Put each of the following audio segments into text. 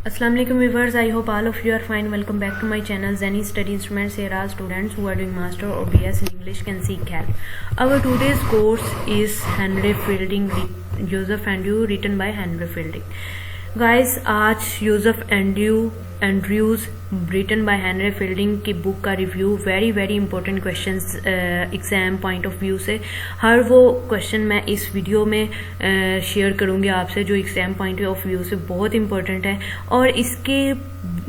Assalamu alaikum viewers, I hope all of you are fine. Welcome back to my channel Zeni Study Instruments. Here are students who are doing master or BS in English can seek help. Our today's course is Henry Fielding, Joseph Andrews, written by Henry Fielding. Guys, आज यूसुफ Andrews written by Henry Fielding की book का review very important questions exam point of view से हर वो question मैं इस video में शेयर करूंगी आपसे जो एग्जाम पॉइंट ऑफ व्यू से बहुत इंपॉर्टेंट है। और इसके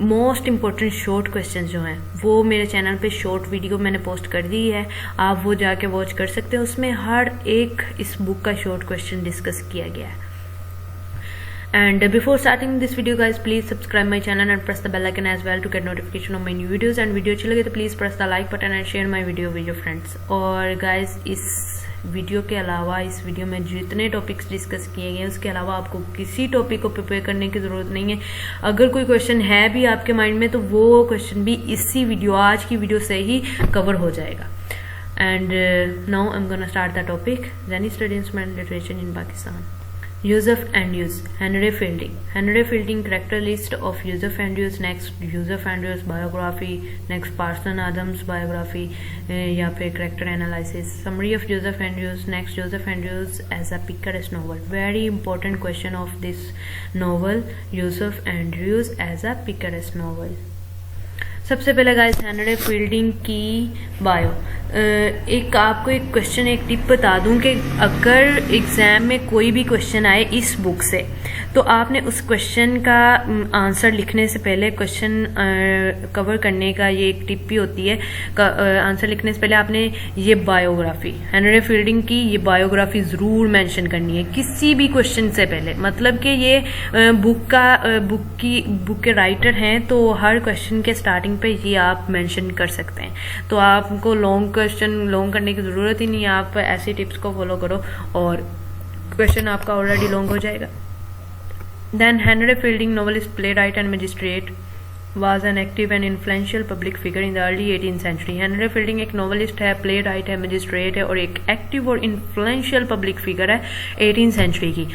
मोस्ट इम्पॉर्टेंट शॉर्ट क्वेश्चंस जो हैं वो मेरे चैनल पे शॉर्ट वीडियो मैंने पोस्ट कर दी है, आप वो जाके वॉच कर सकते हैं। उसमें हर एक इस बुक का शॉर्ट क्वेश्चन डिस्कस किया गया है। And before starting this video guys, please subscribe my channel and press the bell icon as well to get notification of my new videos. And video अच्छी लगे तो please press the like button and share my video with your friends. और guys, इस video के अलावा इस video में जितने टॉपिक्स डिस्कस किए गए उसके अलावा आपको किसी टॉपिक को प्रिपेयर करने की ज़रूरत नहीं है। अगर कोई क्वेश्चन है भी आपके माइंड में तो वो क्वेश्चन भी इसी वीडियो आज की वीडियो से ही कवर हो जाएगा। And now I'm gonna start the topic. Zeni Study Instruments Literature in Pakistan. Joseph Andrews, Henry Fielding. Henry Fielding character list of Joseph Andrews. Next Joseph Andrews biography. Next Parson Adams biography. या फिर character analysis. Summary of Joseph Andrews. Next Joseph Andrews as a picaresque novel. Very important question of this novel. Joseph Andrews as a picaresque novel. सबसे पहले guys Henry Fielding की bio. एक आपको एक question एक tip बता दूं कि अगर एग्जाम में कोई भी क्वेश्चन आए इस बुक से तो आपने उस क्वेश्चन का आंसर लिखने से पहले क्वेश्चन कवर करने का ये एक टिप भी होती है। आंसर लिखने से पहले आपने ये बायोग्राफी हेनरी फील्डिंग की ये बायोग्राफी ज़रूर मेंशन करनी है किसी भी क्वेश्चन से पहले। मतलब कि ये बुक के राइटर हैं तो हर क्वेश्चन के स्टार्टिंग पे ये आप मेंशन कर सकते हैं। तो आपको लॉन्ग क्वेश्चन लॉन्ग करने की ज़रूरत ही नहीं है, आप ऐसी टिप्स को फॉलो करो और क्वेश्चन आपका ऑलरेडी लॉन्ग हो जाएगा। Then Henry Fielding, novelist, playwright and magistrate, was an active and influential public figure in the early 18th century. Henry Fielding एक novelist है, playwright है, magistrate है और एक active और influential public figure है 18th century की।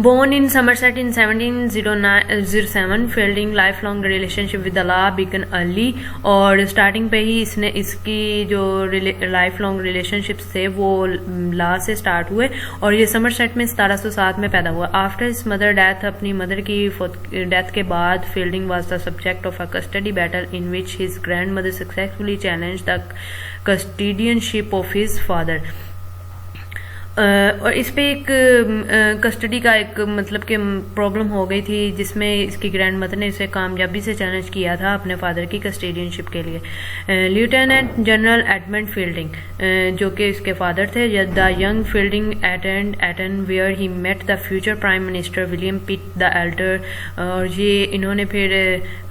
Born in Somerset in 1707, Fielding lifelong relationship with the law began early और स्टार्टिंग पे ही इसने इसकी जो लाइफ लॉन्ग रिलेशनशिप्स थे वो लॉ से स्टार्ट हुए और ये समरसेट में 1707 में पैदा हुआ। आफ्टर हिज मदर डेथ, अपनी मदर की डेथ के बाद Fielding was the subject of a custody battle in which his grand mother successfully challenge the custodianship of his father. और इस पे एक कस्टडी का एक मतलब कि प्रॉब्लम हो गई थी जिसमें इसकी ग्रैंड मदर ने इसे कामयाबी से चैलेंज किया था अपने फादर की कस्टडियनशिप के लिए। लेफ्टिनेंट जनरल एडमंड फील्डिंग जो कि इसके फादर थे, the young Fielding attend Eton where he met the future prime minister William Pitt the elder. और ये इन्होंने फिर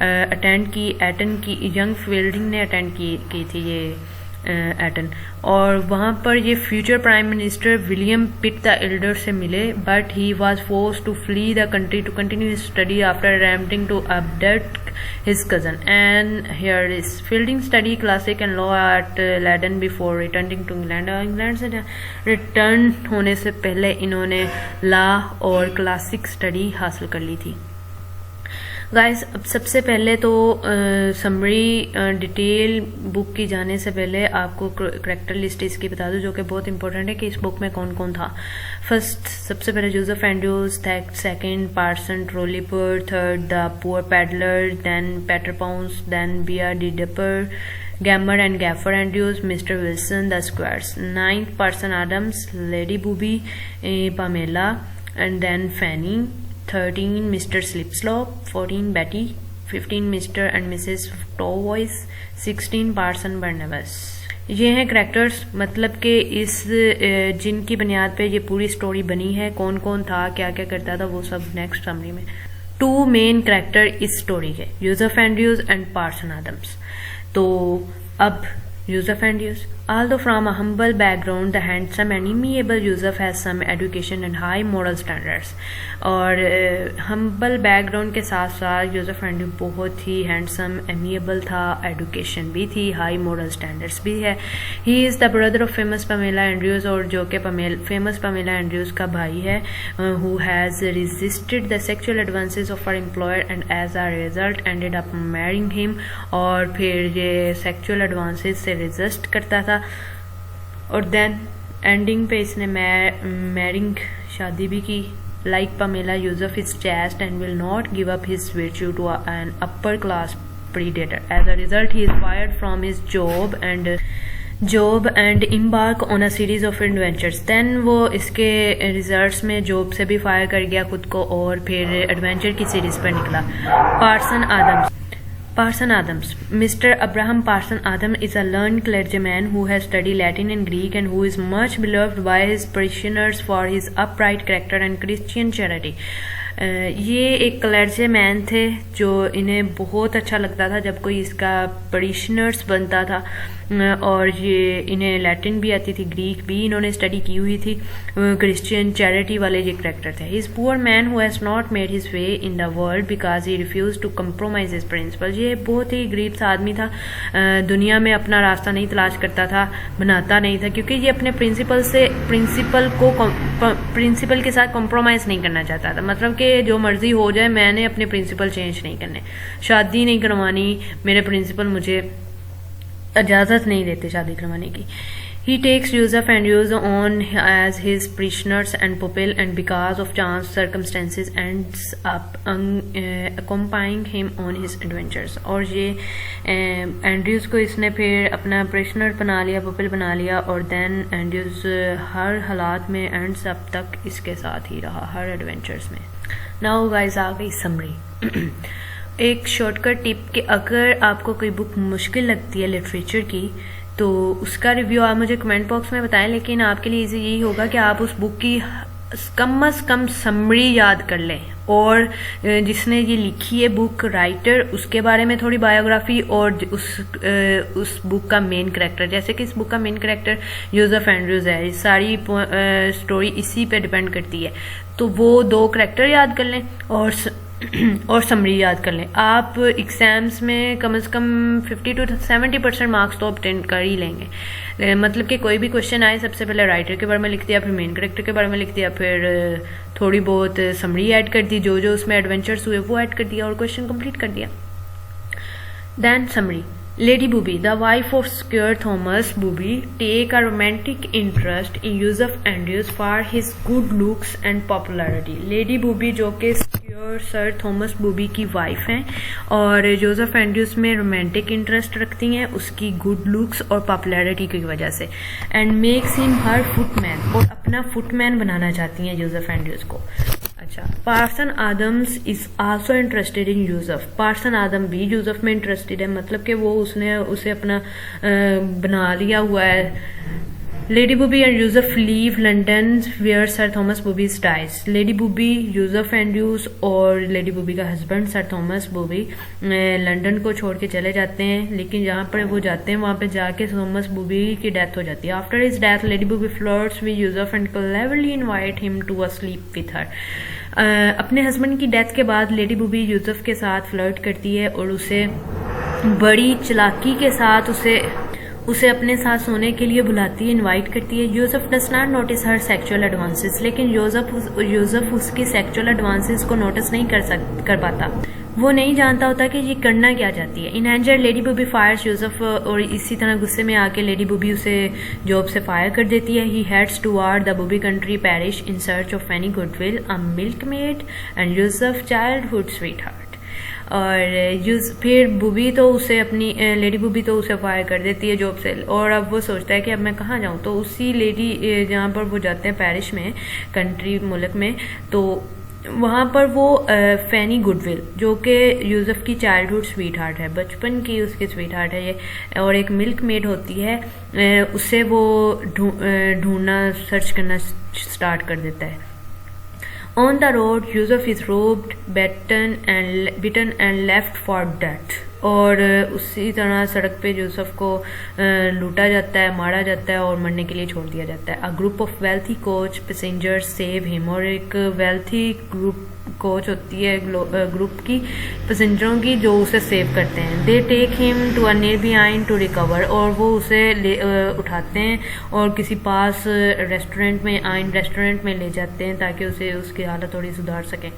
अटेंड की एटन की यंग फील्डिंग ने अटेंड की थी ये एटन और वहाँ पर ये future prime minister William Pitt the elder से मिले but he was forced to flee the country to continue his study after attempting to abduct his cousin and here is Fielding study classic and law at Leiden before returning to England। England से return होने से पहले इन्होंने law और classic study हासिल कर ली थी। Guys अब सबसे पहले तो समरी डिटेल बुक की जाने से पहले आपको करैक्टर लिस्ट इसकी बता दूं जो कि बहुत इंपॉर्टेंट है कि इस बुक में कौन कौन था। फर्स्ट सबसे पहले Joseph Andrews, second parson Trulliber, third the poor pedlar, then Peter Pounce, then Beau Didapper, Gammer and Gaffer Andrews, mister Wilson, the squires, ninth parson Adams, lady Booby, Pamela and then Fanny, 13 Mr. Slipslop, 14 Betty, 15 Mr. and Mrs. Towvoice, 16 Parson Barnabas। ये हैं characters, मतलब कि इस जिनकी बुनियाद पे ये पूरी स्टोरी बनी है, कौन कौन था क्या क्या करता था वो सब नेक्स्ट समरी में। टू मेन करैक्टर इस स्टोरी के Joseph Andrews and parson Adams. तो अब Joseph Andrews Although from a humble background, the handsome and amiable Yusuf has some education and high moral standards. और humble background के साथ साथ Yusuf Andrew बहुत ही handsome, amiable था, education भी थी, high moral standards भी है. He is the brother of famous Pamela Andrews, और जो कि famous Pamela Andrews का भाई है, who has resisted the sexual advances of her employer and as a result ended up marrying him. और फिर ये sexual advances से resist करता था और देन एंडिंग पे इसने मैरिंग शादी भी की. Like Pamela, Yusuf is chaste and will not give up his virtue to an upper class predator. As a result, he is fired from his job and embark on a series of adventures. Then वो इसके results में job से भी fire कर गया खुद को और फिर एडवेंचर की सीरीज पर निकला. Parson Adams. Mr. Abraham Parson Adams is a learned clergyman who has studied Latin and Greek and who is much beloved by his parishioners for his upright character and Christian charity. ये एक clergy man थे जो इन्हें बहुत अच्छा लगता था जब कोई इसका परीशनर्स बनता था. और ये इन्हें लैटिन भी आती थी, ग्रीक भी इन्होंने स्टडी की हुई थी. क्रिश्चियन चैरिटी वाले ये करेक्टर थे. He is poor man who has not made his way in the world because he refuse to compromise his principle. ये बहुत ही गरीब सा आदमी था, दुनिया में अपना रास्ता नहीं तलाश करता था, बनाता नहीं था, क्योंकि ये अपने प्रिंसिपल के साथ कॉम्प्रोमाइज नहीं करना चाहता था. मतलब कि जो मर्जी हो जाए, मैंने अपने प्रिंसिपल चेंज नहीं करने, शादी नहीं करवानी, मेरे प्रिंसिपल मुझे इजाज़त नहीं देते शादी करवाने की. He takes Yusuf and Yusuf on as his parishioners and pupil, and because of chance circumstances ends up accompanying him on his adventures. और ये एंड्रयूज को इसने फिर अपना parishioner बना लिया, पुपिल बना लिया, और देन एंड्रयूज हर हालात में एंड्स अप तक इसके साथ ही रहा हर एडवेंचर्स में. नाउ गाइस आ गई समरी. एक शॉर्टकट टिप कि अगर आपको कोई बुक मुश्किल लगती है लिटरेचर की तो उसका रिव्यू आप मुझे कमेंट बॉक्स में बताएं, लेकिन आपके लिए इजी यही होगा कि आप उस बुक की कम से कम समरी याद कर लें और जिसने ये लिखी है बुक, राइटर, उसके बारे में थोड़ी बायोग्राफी और उस बुक का मेन कैरेक्टर. जैसे कि इस बुक का मेन कैरेक्टर यूसुफ एंड्रूज है, सारी स्टोरी इसी पे डिपेंड करती है. तो वो दो कैरेक्टर याद कर लें और समरी याद कर लें. आप एग्जाम्स में कम से कम 50 to 70% मार्क्स तो ऑब्टेन कर ही लेंगे. मतलब कि कोई भी क्वेश्चन आए, सबसे पहले राइटर के बारे में लिख दिया, फिर मेन कैरेक्टर के बारे में लिख दिया, फिर थोड़ी बहुत समरी ऐड कर दी, जो जो उसमें एडवेंचर्स हुए वो ऐड कर दिया और क्वेश्चन कंप्लीट कर दिया. Then summary. Lady Booby, the wife of Sir Thomas Booby, take a romantic interest in Yusuf Andrews for his good looks and popularity. Lady Booby जो कि सर थॉमस बूबी की wife हैं और Joseph Andrews में romantic interest रखती हैं उसकी good looks और पॉपुलैरिटी की वजह से. And makes him her footman, और अपना फुटमैन बनाना चाहती हैं जोसेफ एंड्रयूज को. अच्छा, parson Adams is also interested in Yusuf. Parson Adam भी यूसुफ में इंटरेस्टेड है, मतलब कि वो उसने उसे अपना बना लिया हुआ है. लेडी बूबी एंड यूसुफ leave London where Sir Thomas Booby dies. Lady Booby, यूसुफ एंड्रयूज और लेडी बूबी का husband Sir Thomas Booby London को छोड़ के चले जाते हैं, लेकिन जहाँ पर वो जाते हैं वहाँ पे जाके थॉमस बूबी की डेथ हो जाती है. After his death Lady Booby flirts with यूसुफ and cleverly invite him to a sleep with her. अपने हस्बैंड की डेथ के बाद लेडी बूबी यूसुफ के साथ फ्लर्ट करती है और उसे बड़ी चालाकी के साथ उसे अपने साथ सोने के लिए बुलाती है, इनवाइट करती है. Yusuf does not notice her sexual advances, लेकिन यूसुफ उसकी सेक्सुअल एडवांसेस को नोटिस नहीं कर पाता. वो नहीं जानता होता कि ये करना क्या चाहती है. In anger lady Booby fires Yusuf, और इसी तरह गुस्से में आके लेडी बूबी उसे जॉब से फायर कर देती है. He heads toward the Booby country parish in search of Annie Goodwill, a milkmaid and Yusuf childhood sweetheart. और फिर बूबी तो उसे अपनी लेडी बूबी तो उसे फायर कर देती है जॉब से, और अब वो सोचता है कि अब मैं कहाँ जाऊँ. तो उसी लेडी जहाँ पर वो जाते हैं पैरिश में, कंट्री मुल्क में, तो वहाँ पर वो फैनी गुडविल जो कि यूसुफ की चाइल्डहुड स्वीट हार्ट है, बचपन की उसकी स्वीट हार्ट है ये, और एक मिल्क मेड होती है, उसे वो ढूंढना सर्च करना स्टार्ट कर देता है. On the road, Yusuf is robbed, beaten and left for dead. और उसी तरह सड़क पे यूसुफ को लूटा जाता है, मारा जाता है और मरने के लिए छोड़ दिया जाता है। A group of wealthy coach passengers save him, और एक वेल्थी ग्रुप कोच होती है ग्रुप की पैसेंजरों की जो उसे सेव करते हैं। They take him to a nearby inn to recover, और वो उसे उठाते हैं और किसी पास रेस्टोरेंट में ले जाते हैं ताकि उसे उसकी हालत थोड़ी सुधार सकें।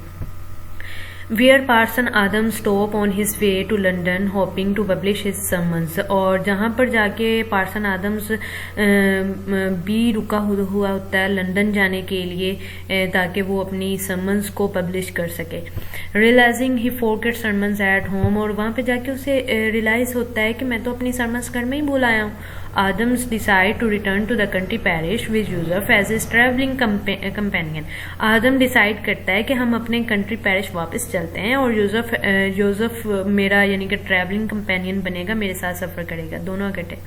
Where Parson Adams stop on his way to London hoping to publish his summons, और जहाँ पर जाके पार्सन आदम्स भी रुका हुआ होता है लंदन जाने के लिए ताकि वो अपनी समन्स को पब्लिश कर सके। Realising he forget sermons at home, और वहाँ पे जाके उसे रियलाइज होता है कि मैं तो अपनी सरमन्स घर में ही भूल आया हूँ। Adams decide to return to the country parish with Joseph as his traveling companion. Adam decide करता है कि हम अपने कंट्री पैरिश वापस चलते हैं और यूसुफ मेरा यानी कि ट्रैवलिंग कंपेनियन बनेगा, मेरे साथ सफर करेगा, दोनों इकट्ठे।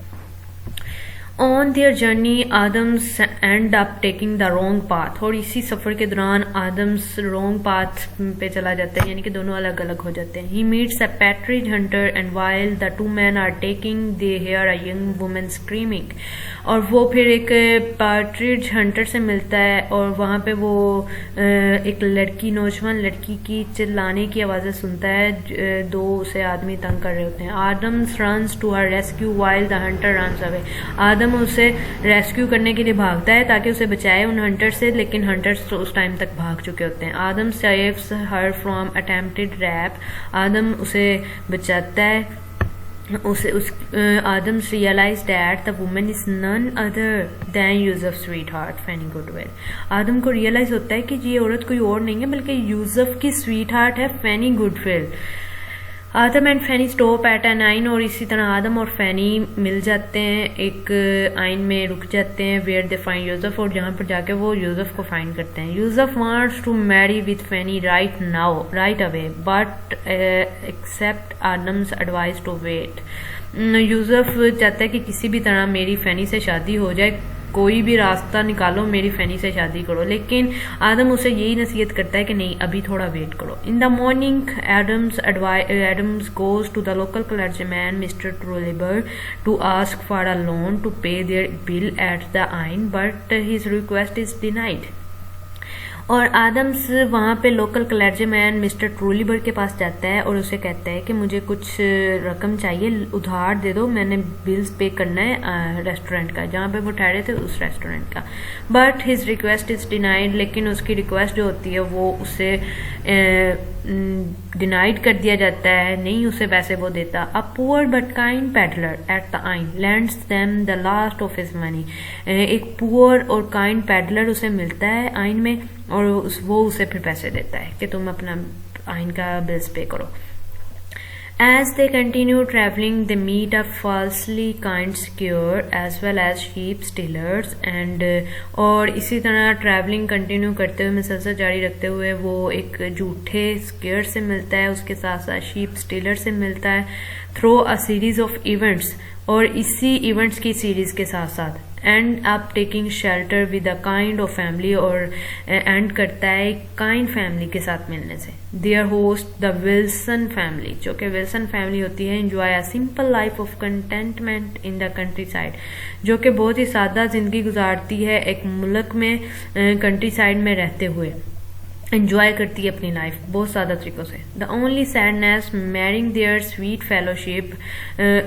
On their journey Adams and up taking the wrong path, और इसी सफर के दौरान आदम्स रॉन्ग पाथ पे चला जाता है, यानी कि दोनों अलग अलग हो जाते हैं। He meets a partridge hunter and while the two man are taking they hear a young woman screaming, और वो फिर एक पैट्रिज हंटर से मिलता है और वहाँ पे वो एक नौजवान लड़की की चिल्लाने की आवाज़ें सुनता है, दो उसे आदमी तंग कर रहे होते हैं। Adams runs to her rescue while the hunter runs away, Adam उसे रेस्क्यू करने के लिए भागता है ताकि उसे बचाए उन हंटर से, लेकिन हंटर्स तो उस टाइम तक भाग चुके होते हैं। Adam saves her from attempted rape, Adam उसे बचाता है। Adams realized that the woman is none other than यूसुफ's sweetheart फैनी गुडविल। आदम को रियलाइज होता है कि ये औरत कोई और नहीं है बल्कि यूसुफ की स्वीट हार्ट है Fanny Goodwill. Adam and Fanny stop at an inn, और इसी तरह आदम और फैनी मिल जाते हैं, एक आइन में रुक जाते हैं। वेयर दे फाइंड यूसुफ, और जहाँ पर जाके वो यूसुफ को फाइंड करते हैं। यूसुफ wants to marry with Fanny right away but accept Adams advice to wait. यूसुफ चाहता है कि किसी भी तरह मेरी फैनी से शादी हो जाए, कोई भी रास्ता निकालो, मेरी फैनी से शादी करो, लेकिन आदम उसे यही नसीहत करता है कि नहीं, अभी थोड़ा वेट करो। In the morning Adams goes to the local clergyman mister Trulliber to ask for a loan to pay their bill at the inn but his request is denied. और आदम्स वहाँ पे लोकल क्लर्जीमैन मिस्टर ट्रूलिबर के पास जाता है और उसे कहता है कि मुझे कुछ रकम चाहिए, उधार दे दो, मैंने बिल्स पे करना है रेस्टोरेंट का, जहाँ पे वो ठहरे थे उस रेस्टोरेंट का। But his request is denied, लेकिन उसकी रिक्वेस्ट जो होती है वो उसे डिनाइड कर दिया जाता है, नहीं उसे पैसे वो देता। A poor but kind peddler eight the आइन lands them the last of his money, एक पुअर और काइंड पेडलर उसे मिलता है आइन में और वो उसे फिर पैसे देता है कि तुम अपना आइन का बिल्स पे करो। As they continue traveling, they meet a falsely kind squire as well as sheep stealers and और इसी तरह ट्रैवलिंग कंटिन्यू करते हुए मुसलसल जारी रखते हुए वो एक झूठे स्क्वेयर से मिलता है, उसके साथ साथ शीप स्टीलर से मिलता है through a series of events, और इसी इवेंट्स की सीरीज के साथ साथ and up taking shelter with a kind of family, और एंड करता है काइंड फैमिली के साथ मिलने से। There host the Wilson family, जो कि विल्सन फैमिली होती है, enjoy a simple life of contentment in the country side, जो कि बहुत ही सादा जिंदगी गुजारती है एक मुल्क में कंट्री साइड में रहते हुए, एंजॉय करती है अपनी लाइफ बहुत सादा तरीकों से। The only sadness marring their sweet fellowship,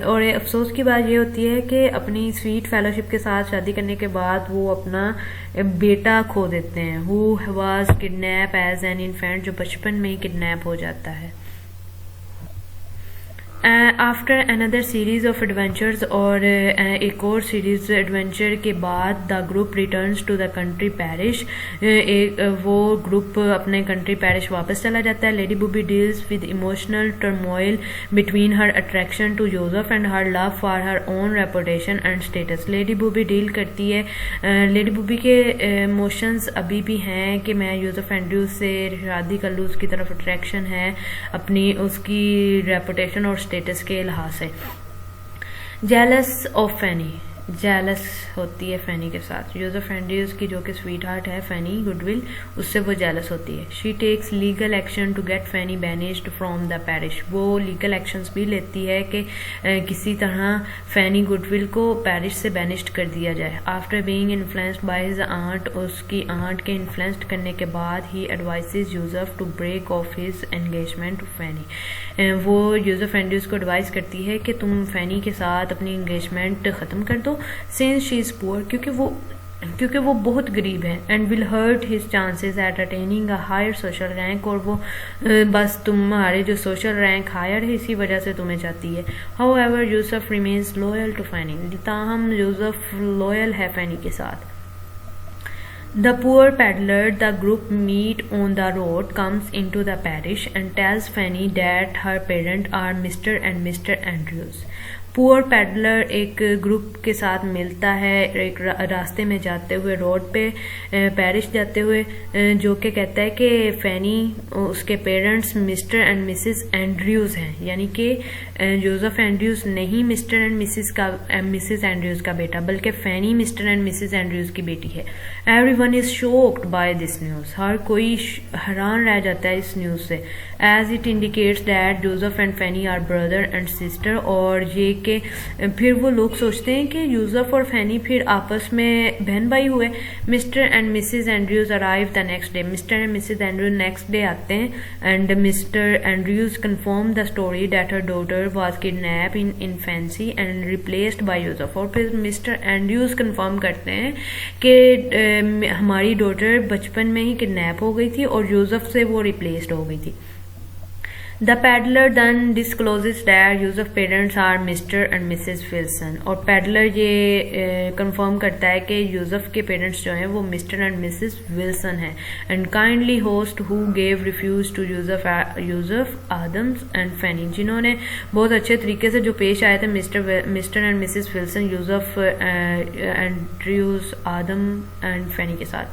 और अफसोस की बात ये होती है कि अपनी स्वीट फेलोशिप के साथ शादी करने के बाद वो अपना बेटा खो देते हैं, who was kidnap as an infant, जो बचपन में ही किडनैप हो जाता है। After another series of adventures, और एक और सीरीज एडवेंचर के बाद the group returns to the country parish, वो ग्रुप अपने कंट्री पैरिश वापस चला जाता है। Lady Booby deals with emotional turmoil between her attraction to Joseph and her love for her own reputation and status. Lady Booby deal करती है, lady बुबी के emotions अभी भी हैं कि मैं जोसेफ एंड्रूज से शादी कर लूँ, उसकी तरफ अट्रैक्शन है अपनी, उसकी रेपुटेशन और स्टेटस के लिहाज से। जेलस ऑफ फैनी, जेलस होती है फैनी के साथ। यूजफ एंड्रयूज की जो कि स्वीट हार्ट है फैनी गुडविल, उससे वो जेलस होती है। She takes legal action to get Fanny banished from the parish. वो लीगल एक्शंस भी लेती है कि किसी तरह फैनी गुडविल को पैरिश से बैनिश्ड कर दिया जाए। After being influenced by his aunt, उसकी आंट के इन्फ्लुएंस्ड करने के बाद he advises Yusuf to break off his engagement to Fanny. वो यूजफ एंड्रयूज को एडवाइस करती है कि तुम फैनी के साथ अपनी एंगेजमेंट ख़त्म कर दो, सिंस शी इज़ पुअर, क्योंकि वो बहुत गरीब है, and will hurt his chances at attaining a higher social rank, और वो बस तुम्हारे जो सोशल रैंक हायर है इसी वजह से तुम्हें चाहती है। However Yusuf remains loyal to Fanny, ताहम यूसफ लॉयल है फैनी के साथ। The poor peddler the group meet on the road comes into the parish and tells Fanny that her parents are Mr. and Mr. Andrews. Poor peddler एक group के साथ मिलता है एक रास्ते में जाते हुए, रोड पे पैरिश जाते हुए, जो कि कहता है कि फैनी उसके parents Mr and Mrs Andrews हैं, यानी कि जोसेफ एंड्रयूज नहीं मिस्टर एंड मिसेस एंड्रयूज का बेटा, बल्कि Fanny Mr and Mrs Andrews की बेटी है। Everyone is shocked by this news, हर कोई हैरान रह जाता है इस न्यूज से, as it indicates that Joseph and Fanny are brother and sister. और ये कि फिर वो लोग सोचते हैं कि यूसुफ और फैनी फिर आपस में बहन भाई हुए। Mister and Mrs Andrews arrive the next day, mister and Mrs Andrews next day आते हैं and mister Andrews confirm the story that her daughter was kidnap in infancy and replaced by Yusuf. और फिर मिस्टर एंड्रयूज कंफर्म करते हैं कि हमारी daughter बचपन में ही किडनैप हो गई थी और यूसुफ से वो रिप्लेस्ड हो गई थी। The peddler then discloses that Yusuf's parents are Mr. and Mrs. Wilson, और peddler ये कंफर्म करता है कि यूसुफ के पेरेंट्स जो हैं वो मिस्टर एंड मिसेस विल्सन हैं। And kindly host who gave refuge to Yusuf Adams and Fanny, जिन्होंने बहुत अच्छे तरीके से जो पेश आए थे Mr and Mrs Wilson, Yusuf Andrews, Adam and Fanny के साथ।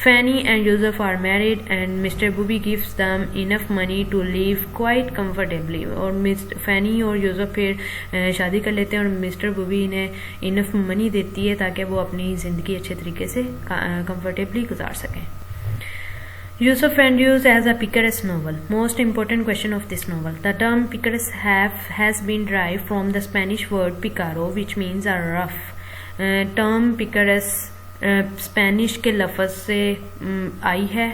Fanny and Yusuf are married and mister Booby gives them enough money to live quite comfortably, और फैनी और यूसुफ फिर शादी कर लेते हैं और मिस्टर बुबी इन्हें इनफ मनी देती है ताकि वो अपनी ज़िंदगी अच्छे तरीके से कंफर्टेबली गुजार सकें। Yusuf Andrews as a picaresque novel. Most important question of this novel. The term picaresque has been derived from the Spanish word picaro, which means a rough. Term picaresque Spanish के लफ्ज़ से आई है,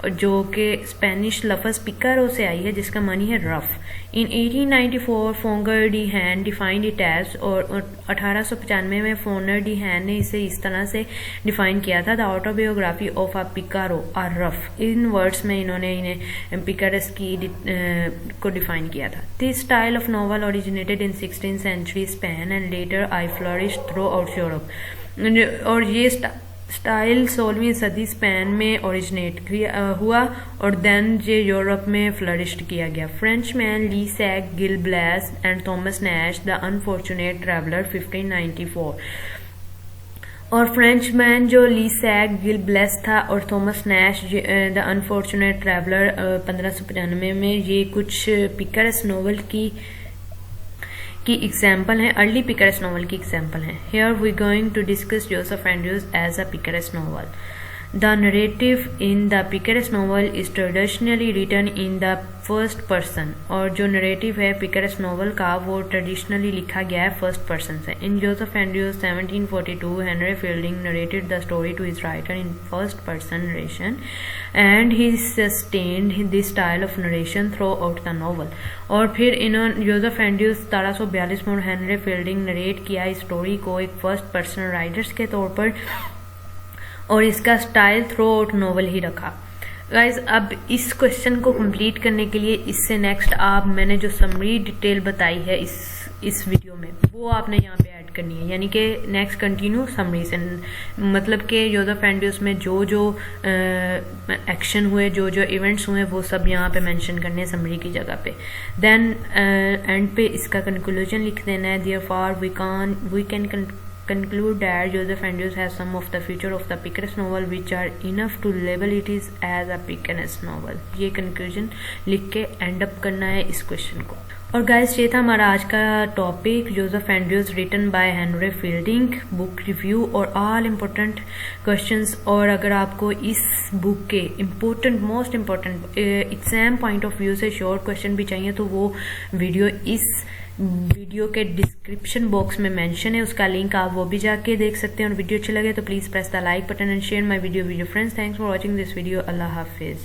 जो कि Spanish लफ्ज़ पिकारो से आई है जिसका मानी है रफ। इन 1894 फोंगर डी हैन डिफाइंड इट एज, और 1895 में फोंगर डी हैन ने इसे इस तरह से डिफाइन किया था, द ऑटोबायोग्राफी ऑफ अ पिकारो और रफ। इन वर्ड्स में इन्होंने इन्हें पिकारेस्क को डिफाइन किया था। This style of novel originated in 16th century Spain and later I flourish throughout Europe, और ये स्टाइल 16वीं सदी स्पेन में ओरिजिनेट हुआ और देन ये यूरोप में फ्लरिश्ड किया गया। French man Le Sage Gil Blas and Thomas Nashe the unfortunate traveller 1594, और फ्रेंच मैन जो ली सैक गिल ब्लेस था और Thomas Nashe the unfortunate traveller 1595 में, ये कुछ पिकारेस्क नॉवल की एग्जाम्पल हैं, अर्ली पिकारेस्क नॉवल की एग्जाम्पल हैं। Here we going to discuss Joseph Andrews as a picaresque novel. The narrative in the picaresque novel is traditionally written in the first person, और जो narrative है picaresque novel का वो traditionally लिखा गया है फर्स्ट पर्सन से। In Joseph Andrews 1742 Henry Fielding narrated the story to his writer in first person narration and he sustained this style of narration throughout the novel. और फिर इन्होंने Joseph Andrews 1742 में Henry fielding narrate किया इस story को एक first person writers के तौर पर, और इसका स्टाइल थ्रू आउट नॉवल ही रखा। गाइज, अब इस क्वेश्चन को कंप्लीट करने के लिए इससे नेक्स्ट आप मैंने जो समरी डिटेल बताई है इस वीडियो में वो आपने यहाँ पे ऐड करनी है, यानी कि नेक्स्ट कंटिन्यू समरी से, मतलब कि जोसेफ एंड्रयूज में जो जो एक्शन हुए, जो जो इवेंट्स हुए, वो सब यहाँ पे मेंशन करने हैं समरी की जगह पे। देन एंड पे इसका कंक्लूजन लिख देना है। Therefore we can conclude that Joseph Andrews has some of the feature of the picaresque novel which are enough to label it as a picaresque novel। ये conclusion लिख के end up करना है इस क्वेश्चन को। और गाइस ये था हमारा आज का topic, Joseph Andrews written by Henry Fielding, book review और ऑल इम्पोर्टेंट क्वेश्चंस। और अगर आपको इस बुक के important most important exam point of view से शॉर्ट क्वेश्चन भी चाहिए तो वो वीडियो इस वीडियो के डिस्क्रिप्शन बॉक्स में मेंशन है, उसका लिंक आप वो भी जाके देख सकते हैं। और वीडियो अच्छी लगे तो please press the like button and share my video friends. Thanks for watching this video. Allah Hafiz.